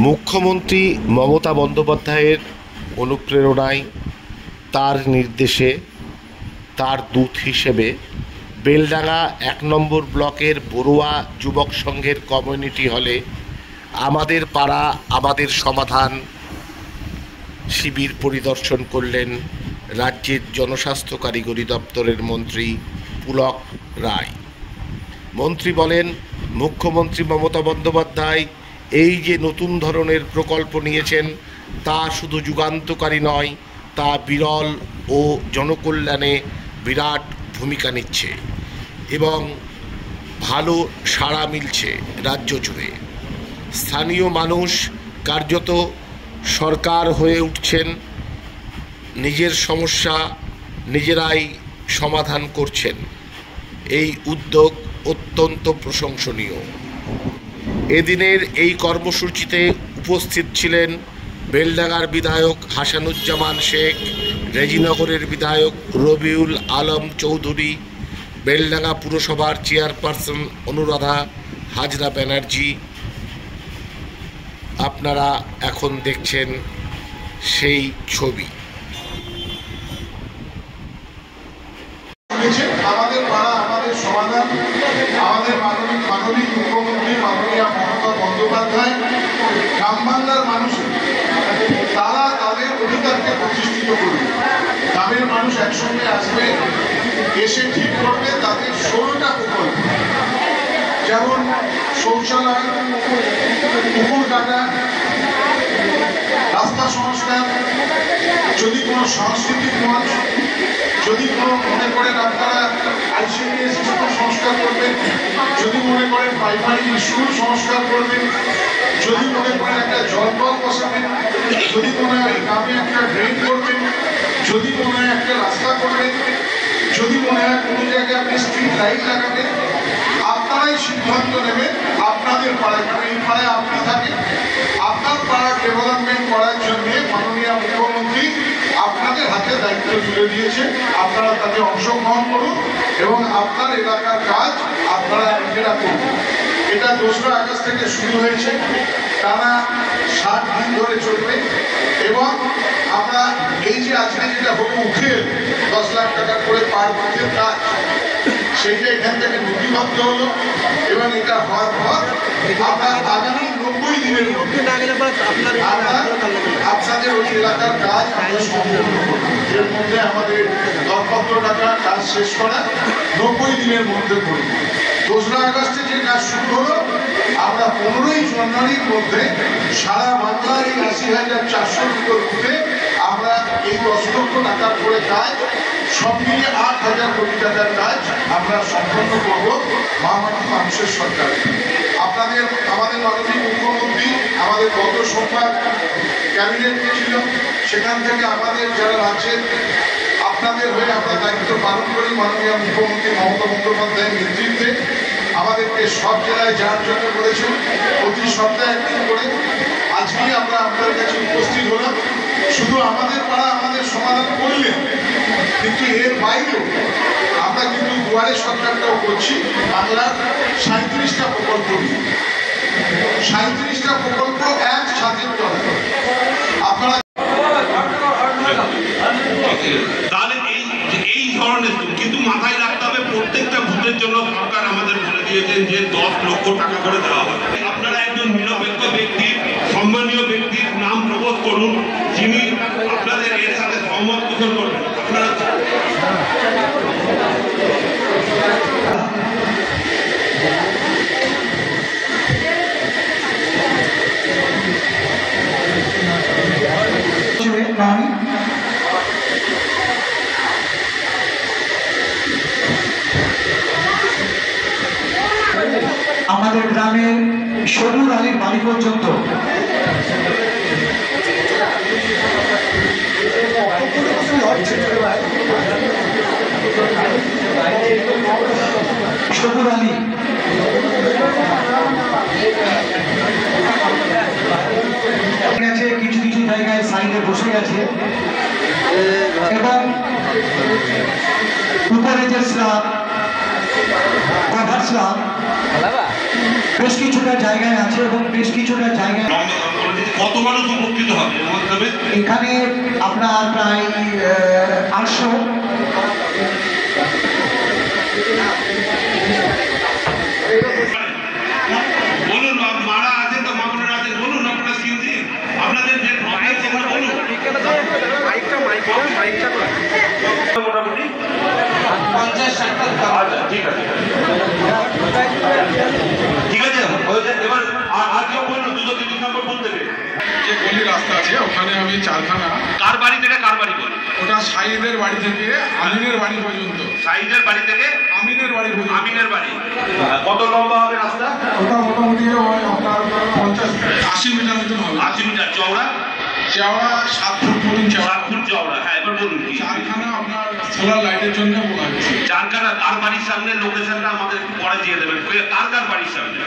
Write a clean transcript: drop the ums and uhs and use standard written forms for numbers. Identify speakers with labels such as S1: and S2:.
S1: মুখ্যমন্ত্রী মমতা বন্দ্যোপাধ্যায়ের অনুপ্রেরণায়, তার নির্দেশে, তার দূত হিসেবে বেলডাঙ্গা ১ নম্বর ব্লকের বড়ুয়া যুবক সংঘের কমিউনিটি হলে আমাদের পাড়া আমাদের সমাধান শিবির পরিদর্শন করলেন রাজ্যের জনস্বাস্থ্য কারিগরি দপ্তরের মন্ত্রী পুলক রায়। মন্ত্রী বলেন, মুখ্যমন্ত্রী মমতা বন্দ্যোপাধ্যায় এই যে নতুন ধরনের প্রকল্প নিয়েছেন তা শুধু যুগান্তকারী নয়, তা বিরল ও জনকল্যাণে বিরাট ভূমিকা নিচ্ছে এবং ভালো সাড়া মিলছে রাজ্য জুড়ে। স্থানীয় মানুষ কার্যত সরকার হয়ে উঠছেন, নিজের সমস্যা নিজেরাই সমাধান করছেন। এই উদ্যোগ অত্যন্ত প্রশংসনীয়। এদিনের এই কর্মসূচিতে উপস্থিত ছিলেন বেলডাঙ্গার বিধায়ক হাসানুজ্জামান শেখ, রেজিনগরের বিধায়ক রবিউল আলম চৌধুরী, বেলডাঙ্গা পুরসভার চেয়ারপারসন অনুরাধা হাজরা ব্যানার্জি। আপনারা এখন দেখছেন সেই ছবি।
S2: আমাদের পাড়া আমাদের সমাধান, আমাদের মাননীয় মুখ্যমন্ত্রী মাননীয় মমতা বন্দ্যোপাধ্যায় গ্রামবাংলার মানুষ তারা তাদের অধিকারকে প্রতিষ্ঠিত করবে। গ্রামের মানুষ একসঙ্গে আসবে, এসে ঠিক করবে তাদের 16টা প্রকল্প, যেমন শৌচালয়, পুকুর কাটা, রাস্তা সংস্কার, যদি কোনো সাংস্কৃতিক মঞ্চ, যদি কোনো মনে করেন আপনারা আইসিডিএস স্কুল সংস্কার করবেন, যদি মনে করেন প্রাইমারি স্কুল সংস্কার করবেন, যদি মনে করেন একটা জলকল বসাবেন, যদি মনে হয় গ্রামে একটা ড্রেন করবেন, যদি মনে হয় একটা রাস্তা করবেন, যদি মনে হয় কোনো জায়গায় আপনি স্ট্রিট লাইট লাগাবেন, আপনারাই সিদ্ধান্ত নেবেন। আপনাদের পাড়ায়, এই পাড়ায় আপনি থাকেন, আপনার পাড়ার ডেভেলপমেন্ট করার জন্য মাননীয় মুখ্যমন্ত্রী আপনাদের হাতে দায়িত্ব তুলে দিয়েছে। আপনারা তাতে অংশগ্রহণ করুন এবং আপনার এলাকার কাজ আপনারা নিজেরা করুন। এটা 2রা আগস্ট থেকে শুরু হয়েছে, টানা 60 দিন ধরে চলবে এবং আমরা এই যে আজকে যেটা হলো উঠে 10 লাখ টাকা করে পার মাসের কাজ, সেইটা এখান থেকে নথিবদ্ধ হলো এবং এটা হওয়ার পর আমরা আগামী 90 দিনের মধ্যে আপনাদের ওই এলাকার কাজ আমরা সম্পূর্ণ করব। এর মধ্যে আমাদের দরপত্র টাকা কাজ শেষ করা 90 দিনের মধ্যে করব। 2রা আগস্টে যে কাজ শুরু হলো, আমরা 15ই জানুয়ারির মধ্যে সারা বাংলার এই 80,400 বুথে আমরা এই 10 লক্ষ টাকার করে কাজ সব মিলিয়ে 8,000 কোটি টাকার কাজ আমরা সম্পন্ন করব মহামান্য মানুষের সরকার। আপনাদের আমাদের মাননীয় মুখ্যমন্ত্রী আমাদের গত সোমবার ক্যাবিনেট ছিল, সেখান থেকে আমাদের যারা আছেন আপনাদের হয়ে আমরা দায়িত্ব পালন করি। মাননীয় মুখ্যমন্ত্রী মমতা বন্দ্যোপাধ্যায়ের নেতৃত্বে আমাদেরকে সব জেলায় যাওয়ার জন্য বলেছেন, প্রতি সপ্তাহে একদিন করে। আজকেই আমরা আপনাদের কাছে উপস্থিত হলাম। শুধু আমাদের পাড়া আমাদের সমাধান করলেন, কিন্তু এর বাইরেও আমরা কিন্তু দুয়ারে সরকারটাও করছি। বাংলার 37টা প্রকল্প নিয়ে 37টা প্রকল্প একসাথে চলে। আপনারা
S3: তাহলে এই ধরনের, কিন্তু মাথায় রাখতে হবে প্রত্যেকটা ভোটের জন্য সরকার আমাদের বলে দিয়েছেন যে 10 লক্ষ টাকা করে দেওয়া হবে। আপনারা একজন নিরপেক্ষ ব্যক্তি, সম্মানীয় ব্যক্তির নাম প্রবোধ করুন, যিনি আপনাদের এর সাথে সহমত পোষণ করবেন। আপনারা
S4: আমাদের গ্রামের সবুর আলীর বাড়ি পর্যন্ত সবুর আলী গেছে, কিছু কিছু জায়গায় সাইডে বসে গেছে এবং উপরে যে স্ল্যাব, কভার স্ল্যাব বেশ কিছুটা জায়গায় আছে এবং বেশ কিছুটা জায়গায়
S3: কত মানুষ উপকৃত হবে এর মাধ্যমে?
S4: এখানে আপনার প্রায় 800।
S3: বলুন মারা আছে তো মামুনের আছে, বলুন আপনারা স্কিম দিন আপনাদের যে বলুন মোটামুটি 50-60টা। আচ্ছা ঠিক আছে ঠিক আছে এবার আর কেউ বললো 230 নম্বর বলতে হবে
S2: যে গলি রাস্তা আছে ওখানে আমি চারখানা,
S3: কার বাড়ি থেকে কার বাড়ি বল?
S2: ওটা সাইদের বাড়ি থেকে আমিনের বাড়ি পর্যন্ত,
S3: সাইদের বাড়ি থেকে
S2: আমিনের বাড়ি পর্যন্ত।
S3: আমিনের বাড়ি কত লম্বা হবে রাস্তা?
S2: ওটা মোটামুটি ওই আপনার 50-80 মিটার মতন হবে।
S3: 80 মিটার চওড়া,
S2: চওড়া 7 ফুট মতন চওড়া।
S3: 7 ফুট চওড়া। হ্যাঁ এবার বলুন কি?
S2: চারখানা আপনার সোলার লাইটের জন্য বলা হয়েছে।
S3: চারখানা কার বাড়ির সামনে লোকেশনটা আমাদের একটু পরে দিয়ে দেবেন, কার কার বাড়ির সামনে?